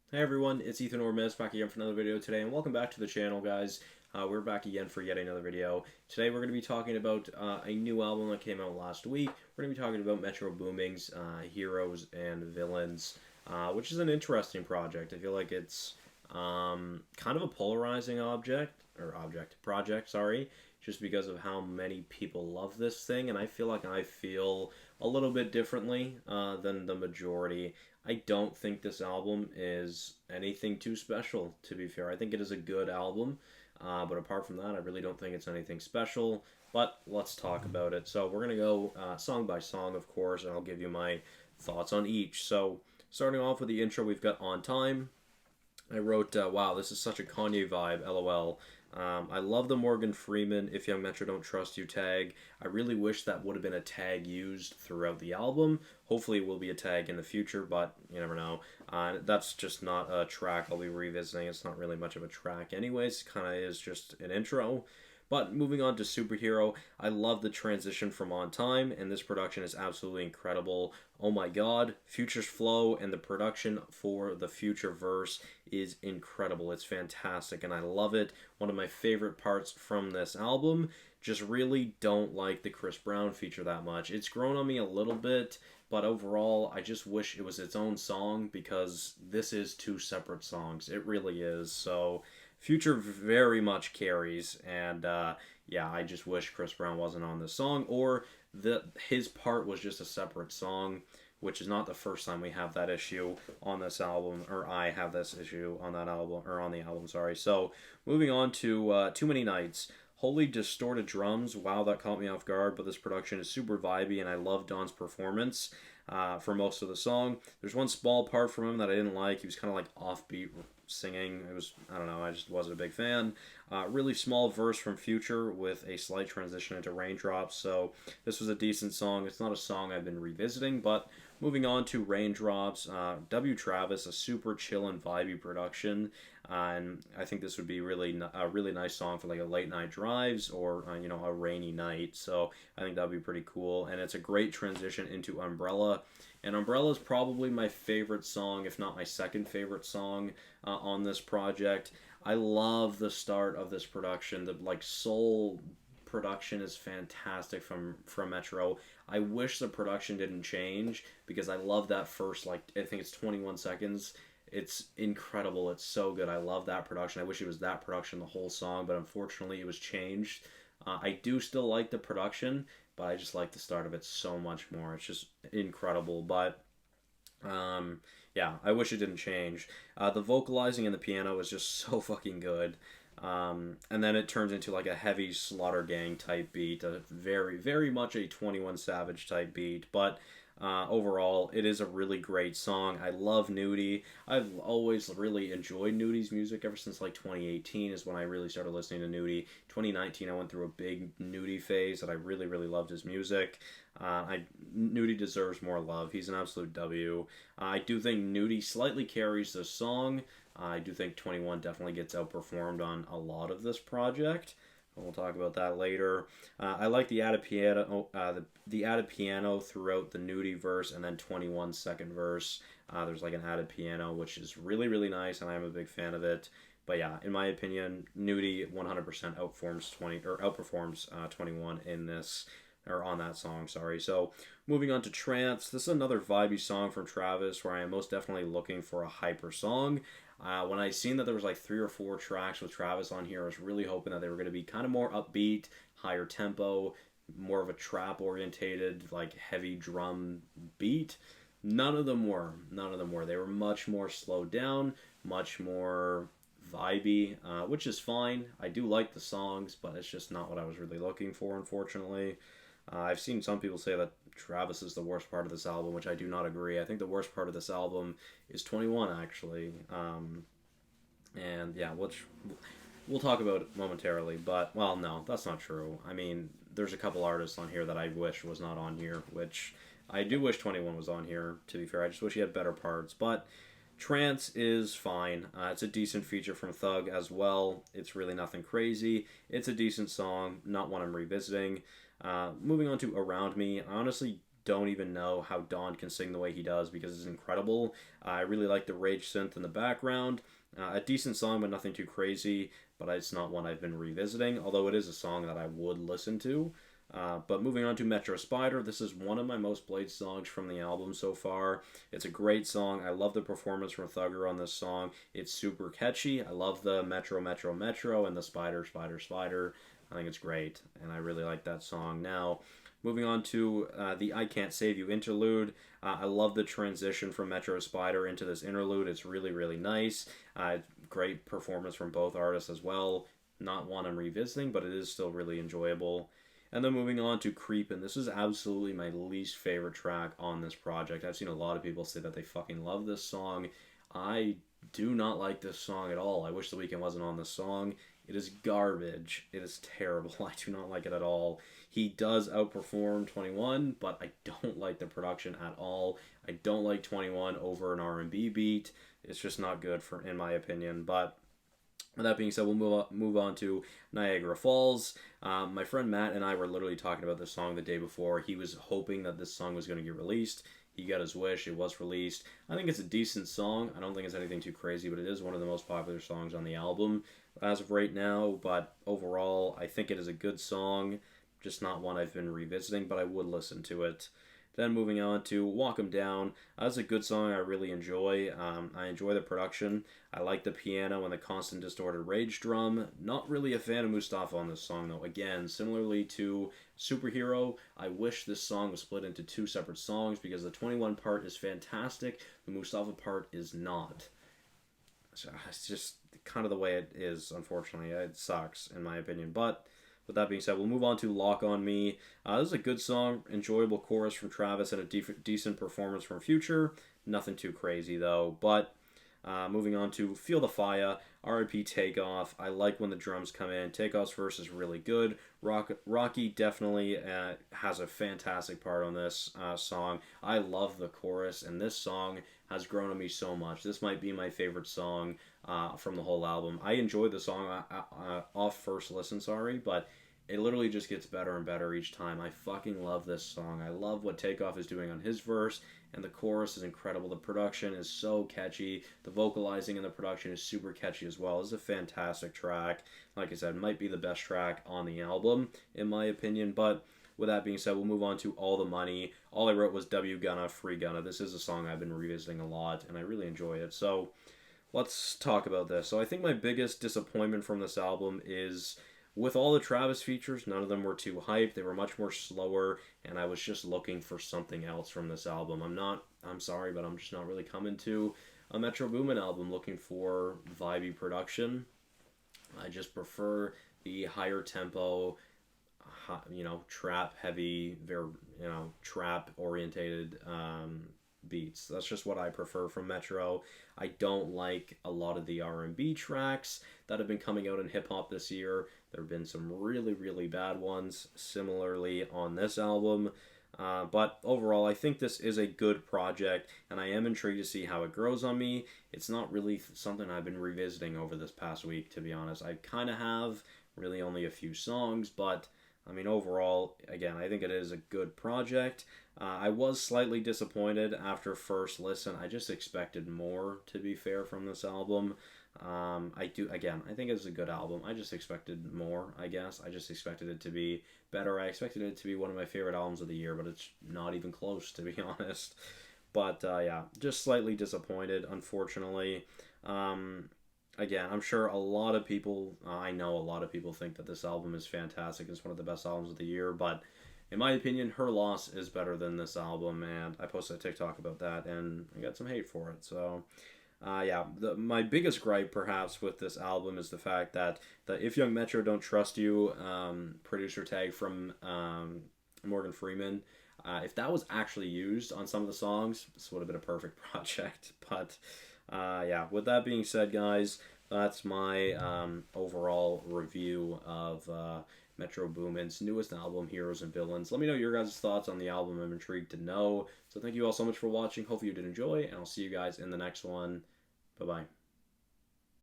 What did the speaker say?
Hey everyone, it's Ethan Ormes back again for another video today, and welcome back to the channel, guys. We're back again for yet another video. Today we're going to be talking about a new album that came out last week. We're going to be talking about Metro Boomin's Heroes and Villains, which is an interesting project. I feel like it's kind of a polarizing project, sorry, just because of how many people love this thing, and I feel like I feel a little bit differently than the majority. I don't think this album is anything too special, to be fair. I think it is a good album, but apart from that, I really don't think it's anything special. But let's talk about it. So, we're going to go song by song, of course, and I'll give you my thoughts on each. So, starting off with the intro, we've got On Time. I wrote, wow, this is such a Kanye vibe, lol. I love the Morgan Freeman "If Young Metro Don't Trust You" tag. I really wish that would have been a tag used throughout the album. Hopefully, it will be a tag in the future, but you never know. That's just not a track I'll be revisiting. It's not really much of a track, anyways. Kind of is just an intro. But moving on to Superhero, I love the transition from On Time, and this production is absolutely incredible. Oh my god, Future's flow and the production for the Future verse is incredible. It's fantastic, and I love it. One of my favorite parts from this album. Just really don't like the Chris Brown feature that much. It's grown on me a little bit, but overall, I just wish it was its own song because this is two separate songs. It really is. So Future very much carries, and yeah, I just wish Chris Brown wasn't on this song, or that his part was just a separate song, which is not the first time we have that issue on this album, or I have this issue on that album, or on the album, sorry. So, moving on to Too Many Nights. Wholly distorted drums. Wow, that caught me off guard, but this production is super vibey, and I love Don's performance for most of the song. There's one small part from him that I didn't like. He was kind of like offbeat singing. It was, I don't know, I just wasn't a big fan. Really small verse from Future with a slight transition into Raindrops, so this was a decent song. It's not a song I've been revisiting, but moving on to Raindrops, W. Travis, a super chill and vibey production, and I think this would be really a really nice song for like a late night drives or a rainy night. So I think that'd be pretty cool, and it's a great transition into Umbrella. And Umbrella is probably my favorite song, if not my second favorite song on this project. I love the start of this production. The like soul production is fantastic from Metro. I wish the production didn't change because I love that first, like, I think it's 21 seconds. It's incredible. It's so good. I love that production. I wish it was that production the whole song, but unfortunately it was changed. I do still like the production, but I just like the start of it so much more. It's just incredible. But yeah, I wish it didn't change. The vocalizing and the piano is just so fucking good. And then it turns into like a heavy Slaughter Gang type beat, a very, very much a 21 Savage type beat. But overall, it is a really great song. I love Nudie. I've always really enjoyed Nudie's music ever since like 2018 is when I really started listening to Nudie. 2019, I went through a big Nudie phase that I really, really loved his music. Nudie deserves more love. He's an absolute W. I do think Nudie slightly carries the song. I do think 21 definitely gets outperformed on a lot of this project. We'll talk about that later. I like the added piano, the added piano throughout the Nudie verse, and then 21 second verse. There's like an added piano, which is really really nice, and I'm a big fan of it. But yeah, in my opinion, Nudie 100% outperforms 21 in this or on that song. Sorry. So moving on to Trance. This is another vibey song from Travis, where I am most definitely looking for a hyper song. When I seen that there was like 3 or 4 tracks with Travis on here, I was really hoping that they were going to be kind of more upbeat, higher tempo, more of a trap orientated, like heavy drum beat. None of them were. None of them were. They were much more slowed down, much more vibey, which is fine. I do like the songs, but it's just not what I was really looking for, unfortunately. I've seen some people say that Travis is the worst part of this album, which I do not agree. I think the worst part of this album is 21, actually. And yeah, which we'll talk about it momentarily. But, well, no, that's not true. I mean, there's a couple artists on here that I wish was not on here, which I do wish 21 was on here, to be fair. I just wish he had better parts. But Trance is fine. It's a decent feature from Thug as well. It's really nothing crazy. It's a decent song, not one I'm revisiting. Moving on to Around Me, I honestly don't even know how Don can sing the way he does because it's incredible. I really like the rage synth in the background. A decent song, but nothing too crazy. But it's not one I've been revisiting, although it is a song that I would listen to. But moving on to Metro Spider, this is one of my most played songs from the album so far. It's a great song. I love the performance from Thugger on this song. It's super catchy. I love the Metro, Metro, Metro, and the Spider, Spider, Spider. I think it's great, and I really like that song. Now, moving on to the I Can't Save You interlude. I love the transition from Metro Spider into this interlude. It's really, really nice. Great performance from both artists as well. Not one I'm revisiting, but it is still really enjoyable. And then moving on to Creepin'. This is absolutely my least favorite track on this project. I've seen a lot of people say that they fucking love this song. I do not like this song at all. I wish The Weeknd wasn't on this song. It is garbage. It is terrible. I do not like it at all. He does outperform 21, but I don't like the production at all. I don't like 21 over an R&B beat. It's just not good in my opinion. But with that being said, we'll move on to Niagara Falls. My friend Matt and I were literally talking about this song the day before. He was hoping that this song was going to get released. He got his wish. It was released. I think it's a decent song. I don't think it's anything too crazy, but it is one of the most popular songs on the album as of right now. But overall, I think it is a good song. Just not one I've been revisiting, but I would listen to it. Then moving on to Walk 'Em Down. That's a good song I really enjoy. I enjoy the production. I like the piano and the constant distorted rage drum. Not really a fan of Mustafa on this song though. Again, similarly to Superhero, I wish this song was split into two separate songs because the 21 part is fantastic. The Mustafa part is not. So it's just kind of the way it is, unfortunately. It sucks, in my opinion. But with that being said, we'll move on to Lock On Me. This is a good song, enjoyable chorus from Travis, and a decent performance from Future. Nothing too crazy, though. But moving on to Feel the Fire, R.I.P. Takeoff. I like when the drums come in. Takeoff's verse is really good. Rocky definitely has a fantastic part on this song. I love the chorus, and this song has grown on me so much. This might be my favorite song from the whole album. I enjoyed the song off first listen, but it literally just gets better and better each time. I fucking love this song. I love what Takeoff is doing on his verse, and the chorus is incredible. The production is so catchy. The vocalizing and the production is super catchy as well. It's a fantastic track. Like I said, it might be the best track on the album, in my opinion, but with that being said, we'll move on to All the Money. All I wrote was W Gunna, Free Gunna. This is a song I've been revisiting a lot, and I really enjoy it. So let's talk about this. So I think my biggest disappointment from this album is with all the Travis features, none of them were too hyped. They were much more slower, and I was just looking for something else from this album. I'm sorry, but I'm just not really coming to a Metro Boomin album looking for vibey production. I just prefer the higher tempo, trap heavy, very, trap orientated beats. That's just what I prefer from Metro. I don't like a lot of the R&B tracks that have been coming out in hip hop this year. There have been some really, really bad ones similarly on this album. But overall, I think this is a good project, and I am intrigued to see how it grows on me. It's not really something I've been revisiting over this past week, to be honest. I kind of have, really only a few songs, but overall, again, I think it is a good project. I was slightly disappointed after first listen. I just expected more, to be fair, from this album. I think it's a good album. I just expected more, I guess. I just expected it to be better. I expected it to be one of my favorite albums of the year, but it's not even close, to be honest. But, just slightly disappointed, unfortunately. Again, I'm sure I know a lot of people think that this album is fantastic. It's one of the best albums of the year, but in my opinion, Her Loss is better than this album, and I posted a TikTok about that, and I got some hate for it, so my biggest gripe perhaps with this album is the fact that the If Young Metro Don't Trust You producer tag from Morgan Freeman, if that was actually used on some of the songs, this would have been a perfect project. But with that being said, guys, that's my overall review of Metro Boomin's newest album, Heroes and Villains. Let me know your guys' thoughts on the album. I'm intrigued to know. So thank you all so much for watching. Hopefully you did enjoy, and I'll see you guys in the next one. Bye-bye.